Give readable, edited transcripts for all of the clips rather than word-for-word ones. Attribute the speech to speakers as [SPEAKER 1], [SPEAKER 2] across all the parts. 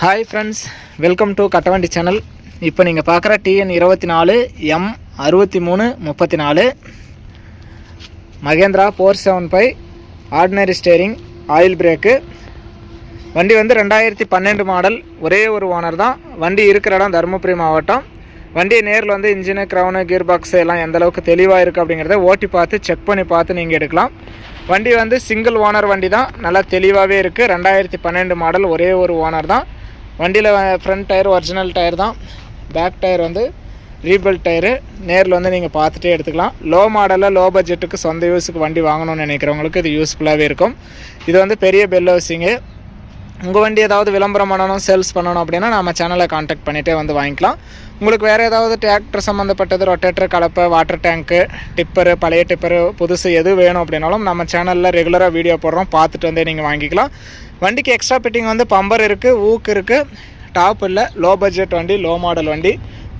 [SPEAKER 1] Hi friends, welcome to Kattavandi channel. இப்போ நீங்கள் பார்க்குற TN 24 M 6334 Mahindra 475 ordinary steering, oil brake. வண்டி வந்து 2012 மாடல். ஒரே ஒரு ஓனர் தான். வண்டி இருக்கிற இடம் தருமபுரி மாவட்டம். வண்டியை நேரில் வந்து இன்ஜினு, க்ரௌனு, கியர் பாக்ஸு எல்லாம் எந்தளவுக்கு தெளிவாக இருக்குது அப்படிங்கிறத ஓட்டி பார்த்து செக் பண்ணி பார்த்து நீங்கள் எடுக்கலாம். வண்டி வந்து சிங்கிள் ஓனர் வண்டி தான். நல்லா தெளிவாகவே இருக்குது. 2012 மாடல். ஒரே ஒரு ஓனர் தான். வண்டியில் ஃப்ரண்ட் டயர் ஒரிஜினல் டயர் தான். பேக் டயர் வந்து ரீபில்ட் டயரு. நேரில் வந்து நீங்கள் பார்த்துட்டே எடுத்துக்கலாம். லோ மாடலில் லோ பட்ஜெட்டுக்கு சொந்த யூஸுக்கு வண்டி வாங்கணும்னு நினைக்கிறவங்களுக்கு இது யூஸ்ஃபுல்லாகவே இருக்கும். இது வந்து பெரிய பெல் ஹவுசிங்கு. உங்கள் வண்டி ஏதாவது விளம்பரம் பண்ணணும், சேல்ஸ் பண்ணணும் அப்படின்னா நம்ம சேனலை காண்டாக்ட் பண்ணிகிட்டே வந்து வாங்கிக்கலாம். உங்களுக்கு வேறு ஏதாவது டிராக்டர் சம்மந்தப்பட்டது, ரொட்டேட்டர், கலப்பை, வாட்டர் டேங்க்கு, டிப்பரு, பழைய டிப்பரு, புதுசு எது வேணும் அப்படின்னாலும் நம்ம சேனலில் ரெகுலராக வீடியோ போடுறோம். பார்த்துட்டு வந்து நீங்கள் வாங்கிக்கலாம். வண்டிக்கு எக்ஸ்ட்ரா ஃபிட்டிங் வந்து பம்பர் இருக்குது, ஊக்கு இருக்குது, டாப் இல்லை. லோ பட்ஜெட் வண்டி, லோ மாடல் வண்டி,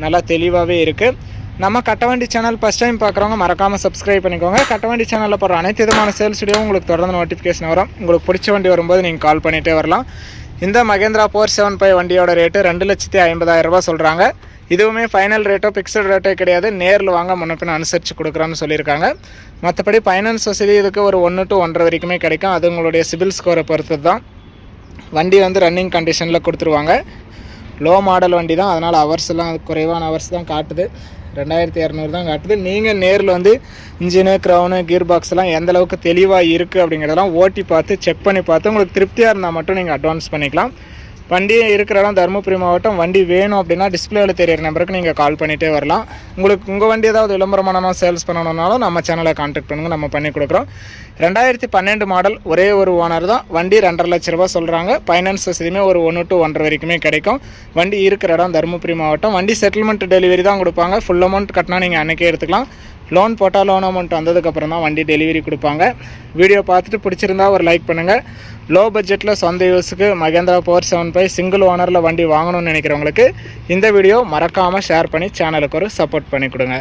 [SPEAKER 1] நல்லா தெளிவாகவே இருக்குது. நம்ம கட்டவண்டி சேனல் ஃபஸ்ட் டைம் பார்க்குறவங்க மறக்காமல் சப்ஸ்கிரைப் பண்ணிக்கோங்க. கட்டவண்டி சேனலில் போடுற அனைத்து விதமான சேல்ஸ் வீடியோ உங்களுக்கு தொடர்ந்து நோட்டிஃபிகேஷன் வரும். உங்களுக்கு பிடிச்ச வண்டி வரும்போது நீங்கள் கால் பண்ணிகிட்டே வரலாம். இந்த மகேந்திரா 475 வண்டியோட ரேட்டு 2,50,000 சொல்கிறாங்க. இதுவுமே ஃபைனல் ரேட்டோ ஃபிக்ஸட் ரேட்டோ கிடையாது. நேரில் வாங்க முன்னப்பின் அனுசரித்து கொடுக்குறான்னு சொல்லியிருக்காங்க. மற்றபடி ஃபைனான்ஸ் வசதி இதுக்கு ஒரு 1 to 1.5 வரைக்குமே கிடைக்கும். அது உங்களுடைய சிபில் ஸ்கோரை பொறுத்து தான். வண்டி வந்து ரன்னிங் கண்டிஷனில் கொடுத்துருவாங்க. லோ மாடல் வண்டி தான், அதனால் ஹவர்ஸ்லாம் குறைவான ஹவர்ஸ் தான் காட்டுது. 2200 தான் காட்டுது. நீங்கள் நேரில் வந்து இன்ஜினு, க்ரௌனு, கியர் பாக்ஸ்லாம் எந்தளவுக்கு தெளிவாக இருக்குது அப்படிங்கிறதெல்லாம் ஓட்டி பார்த்து செக் பண்ணி பார்த்து உங்களுக்கு திருப்தியாக இருந்தால் மட்டும் நீங்கள் அட்வான்ஸ் பண்ணிக்கலாம். வண்டி இருக்கிற இடம் தருமபுரி மாவட்டம். வண்டி வேணும் அப்படின்னா டிஸ்பிளேவில் தெரியிற நம்பருக்கு நீங்கள் கால் பண்ணிகிட்டே வரலாம். உங்களுக்கு உங்கள் வண்டி ஏதாவது விளம்பரம் பண்ணணும், சேல்ஸ் பண்ணணுன்னாலும் நம்ம சேனலை கான்டாக்ட் பண்ணுங்கள், நம்ம பண்ணி கொடுக்குறோம். 2012 மாடல். ஒரே ஒரு ஓனர் தான். வண்டி 2.5 லட்ச ரூபா சொல்கிறாங்க. ஃபைனான்ஸ் வசதியுமே ஒரு 1 to 1.5 வரைக்குமே கிடைக்கும். வண்டி இருக்கிற இடம் தருமபுரி மாவட்டம். வண்டி செட்டில்மெண்ட் டெலிவரி தான் கொடுப்பாங்க. ஃபுல் அமௌண்ட் கட்டினா நீங்கள் அன்றைக்கே எடுத்துக்கலாம். லோன் போட்டால் லோன் அமௌண்ட் வந்ததுக்கப்புறம் தான் வண்டி டெலிவரி கொடுப்பாங்க. வீடியோ பார்த்துட்டு பிடிச்சிருந்தா ஒரு லைக் பண்ணுங்கள். லோ பட்ஜெட்டில் சொந்த யூஸுக்கு மகேந்திரா 475 சிங்கிள் ஓனரில் வண்டி வாங்கணும்னு நினைக்கிறவங்களுக்கு இந்த வீடியோ மறக்காமல் ஷேர் பண்ணி சேனலுக்கு ஒரு சப்போர்ட் பண்ணி கொடுங்க.